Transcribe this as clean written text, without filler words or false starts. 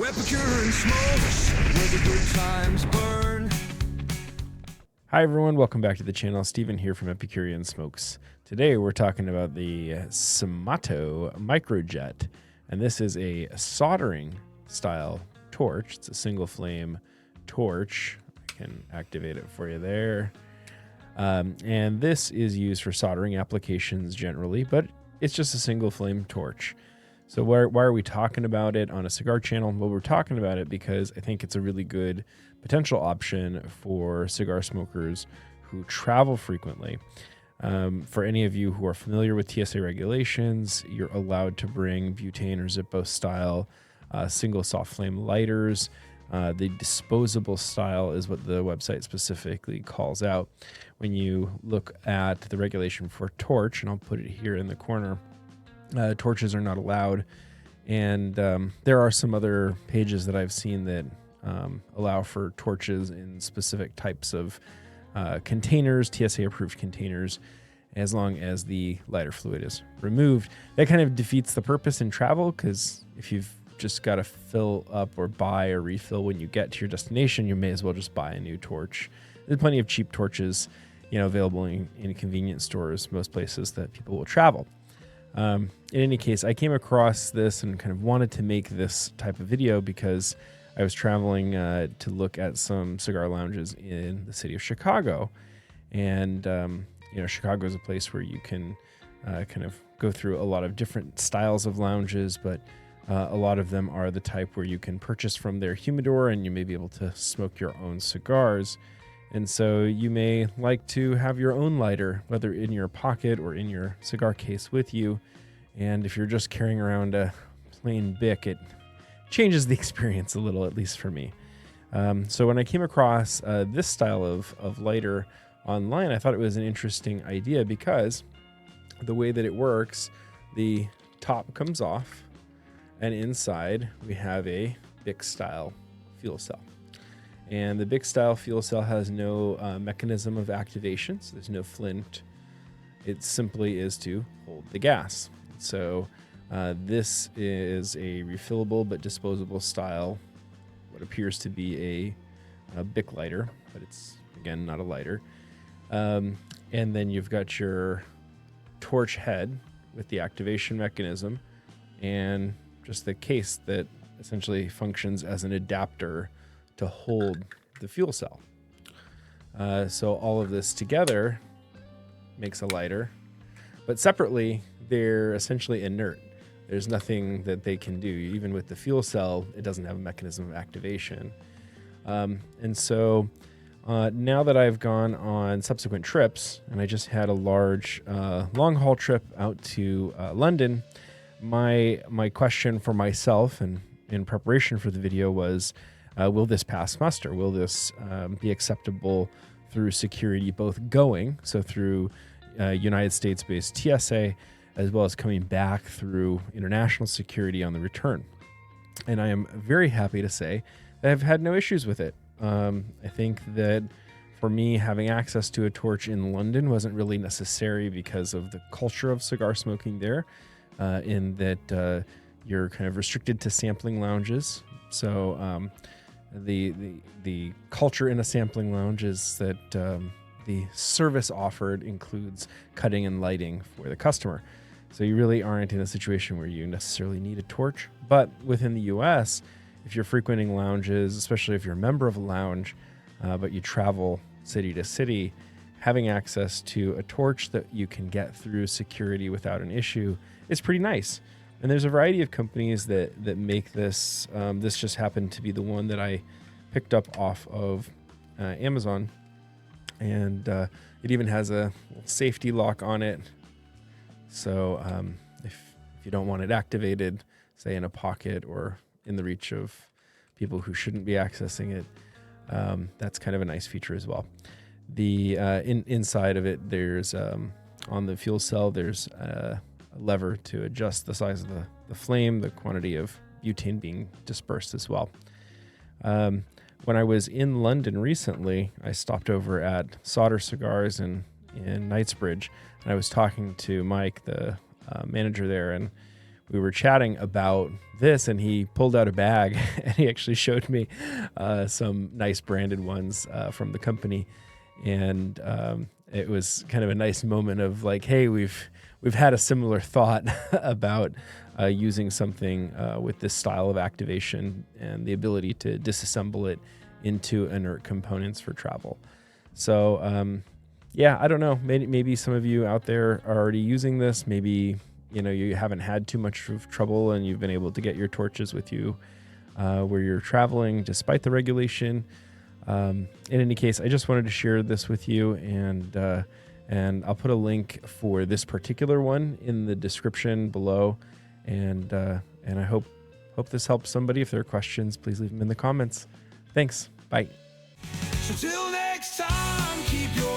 Epicurean Smokes, where the good times burn. Hi everyone, welcome back to the channel. Steven here from Epicurean Smokes. Today we're talking about the SMATO microjet, and this is a soldering style torch. It's a single flame torch. I can activate it for you there. And this is used for soldering applications generally, but it's just a single flame torch. So why are we talking about it on a cigar channel? Well, we're talking about it because I think it's a really good potential option for cigar smokers who travel frequently. For any of you who are familiar with TSA regulations, you're allowed to bring butane or Zippo style single soft flame lighters. The disposable style is what the website specifically calls out. When you look at the regulation for torch, and I'll put it here in the corner, torches are not allowed. And there are some other pages that I've seen that allow for torches in specific types of containers, TSA approved containers, as long as the lighter fluid is removed. That kind of defeats the purpose in travel, because if you've just got to fill up or buy or refill when you get to your destination, you may as well just buy a new torch. There's plenty of cheap torches, available in convenience stores, most places that people will travel. In any case, I came across this and kind of wanted to make this type of video because I was traveling to look at some cigar lounges in the city of Chicago. And, Chicago is a place where you can kind of go through a lot of different styles of lounges, but a lot of them are the type where you can purchase from their humidor and you may be able to smoke your own cigars. And so you may like to have your own lighter, whether in your pocket or in your cigar case with you. And if you're just carrying around a plain Bic, it changes the experience a little, at least for me. So when I came across this style of lighter online, I thought it was an interesting idea because the way that it works, the top comes off, and inside we have a Bic-style fuel cell. And the Bic-style fuel cell has no mechanism of activation, so there's no flint. It simply is to hold the gas. So this is a refillable but disposable style, what appears to be a Bic lighter, but it's, again, not a lighter. And then you've got your torch head with the activation mechanism and just the case that essentially functions as an adapter to hold the fuel cell. So all of this together makes a lighter, but separately, they're essentially inert. There's nothing that they can do. Even with the fuel cell, it doesn't have a mechanism of activation. And so now that I've gone on subsequent trips, and I just had a large long-haul trip out to London, my question for myself and in preparation for the video was, will this pass muster? Will this be acceptable through security, both going, so through United States-based TSA, as well as coming back through international security on the return? And I am very happy to say that I've had no issues with it. I think that for me, having access to a torch in London wasn't really necessary because of the culture of cigar smoking there, in that you're kind of restricted to sampling lounges. So the culture in a sampling lounge is that the service offered includes cutting and lighting for the customer. So you really aren't in a situation where you necessarily need a torch. But within the US, if you're frequenting lounges, especially if you're a member of a lounge, but you travel city to city, having access to a torch that you can get through security without an issue is pretty nice. And there's a variety of companies that make this. This just happened to be the one that I picked up off of Amazon. And it even has a safety lock on it. So if you don't want it activated, say in a pocket or in the reach of people who shouldn't be accessing it, that's kind of a nice feature as well. The inside of it, there's on the fuel cell, there's a lever to adjust the size of the flame, the quantity of butane being dispersed as well. When I was in London recently, I stopped over at Solder Cigars in Knightsbridge, and I was talking to Mike, the manager there, and we were chatting about this, and he pulled out a bag and he actually showed me some nice branded ones from the company. And it was kind of a nice moment of like, hey, we've had a similar thought about using something with this style of activation and the ability to disassemble it into inert components for travel. So yeah, I don't know. Maybe some of you out there are already using this. Maybe you haven't had too much of trouble and you've been able to get your torches with you where you're traveling despite the regulation. In any case, I just wanted to share this with you, and I'll put a link for this particular one in the description below. And I hope this helps somebody. If there are questions, please leave them in the comments. Thanks. Bye. So till next time, keep your